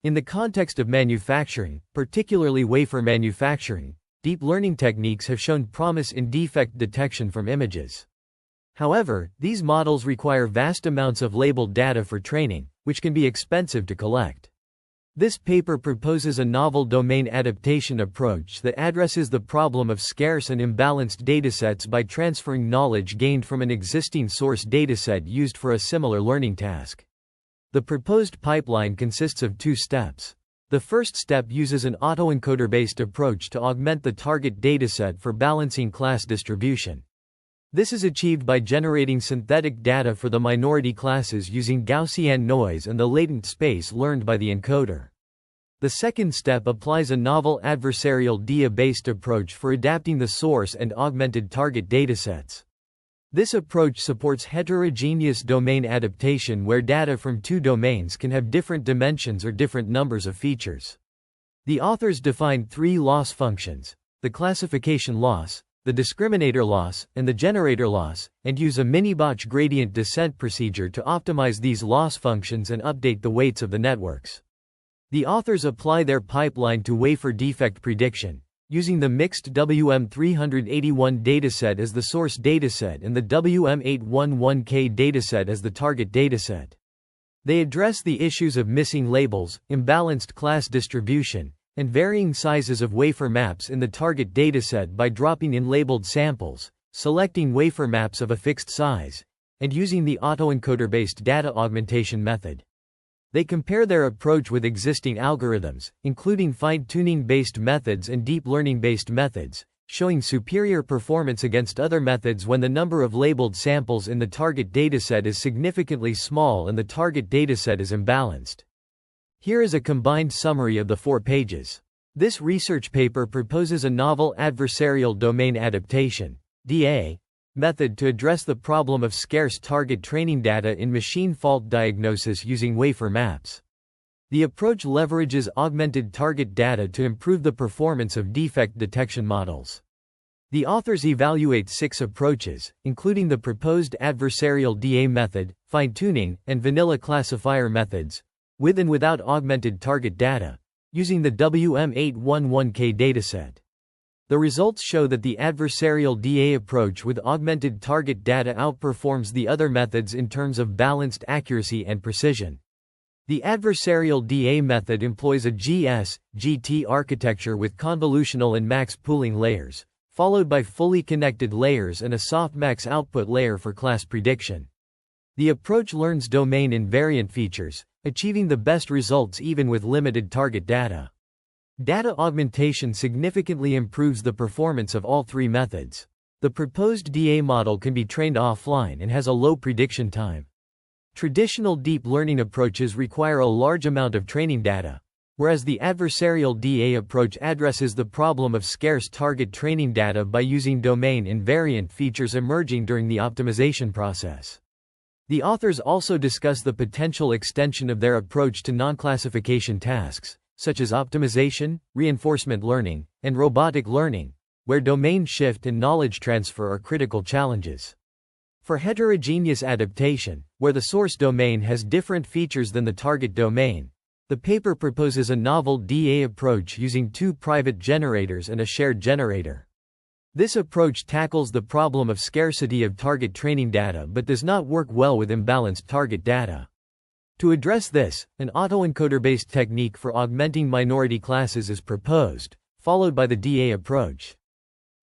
In the context of manufacturing, particularly wafer manufacturing, deep learning techniques have shown promise in defect detection from images. However, these models require vast amounts of labeled data for training, which can be expensive to collect. This paper proposes a novel domain adaptation approach that addresses the problem of scarce and imbalanced datasets by transferring knowledge gained from an existing source dataset used for a similar learning task. The proposed pipeline consists of two steps. The first step uses an autoencoder-based approach to augment the target dataset for balancing class distribution. This is achieved by generating synthetic data for the minority classes using Gaussian noise and the latent space learned by the encoder. The second step applies a novel adversarial DA-based approach for adapting the source and augmented target datasets. This approach supports heterogeneous domain adaptation where data from two domains can have different dimensions or different numbers of features. The authors define three loss functions: the classification loss, the discriminator loss, and the generator loss, and use a mini-batch gradient descent procedure to optimize these loss functions and update the weights of the networks. The authors apply their pipeline to wafer defect prediction, using the mixed WM381 dataset as the source dataset and the WM811K dataset as the target dataset. They address the issues of missing labels, imbalanced class distribution, and varying sizes of wafer maps in the target dataset by dropping in labeled samples, selecting wafer maps of a fixed size, and using the autoencoder-based data augmentation method. They compare their approach with existing algorithms, including fine-tuning-based methods and deep learning-based methods, showing superior performance against other methods when the number of labeled samples in the target dataset is significantly small and the target dataset is imbalanced. Here is a combined summary of the 4 pages. This research paper proposes a novel adversarial domain adaptation (DA) method to address the problem of scarce target training data in machine fault diagnosis using wafer maps. The approach leverages augmented target data to improve the performance of defect detection models. The authors evaluate 6 approaches, including the proposed adversarial DA method, fine-tuning, and vanilla classifier methods, with and without augmented target data, using the WM811K dataset. The results show that the adversarial DA approach with augmented target data outperforms the other methods in terms of balanced accuracy and precision. The adversarial DA method employs a GS/GT architecture with convolutional and max pooling layers, followed by fully connected layers and a softmax output layer for class prediction. The approach learns domain invariant features, achieving the best results even with limited target data. Data augmentation significantly improves the performance of all 3 methods. The proposed DA model can be trained offline and has a low prediction time. Traditional deep learning approaches require a large amount of training data, whereas the adversarial DA approach addresses the problem of scarce target training data by using domain invariant features emerging during the optimization process. The authors also discuss the potential extension of their approach to non-classification tasks, such as optimization, reinforcement learning, and robotic learning, where domain shift and knowledge transfer are critical challenges. For heterogeneous adaptation, where the source domain has different features than the target domain, the paper proposes a novel DA approach using 2 private generators and a shared generator. This approach tackles the problem of scarcity of target training data but does not work well with imbalanced target data. To address this, an autoencoder-based technique for augmenting minority classes is proposed, followed by the DA approach.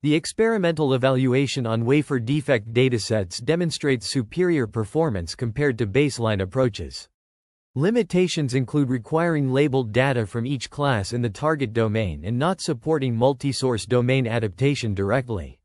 The experimental evaluation on wafer defect datasets demonstrates superior performance compared to baseline approaches. Limitations include requiring labeled data from each class in the target domain and not supporting multi-source domain adaptation directly.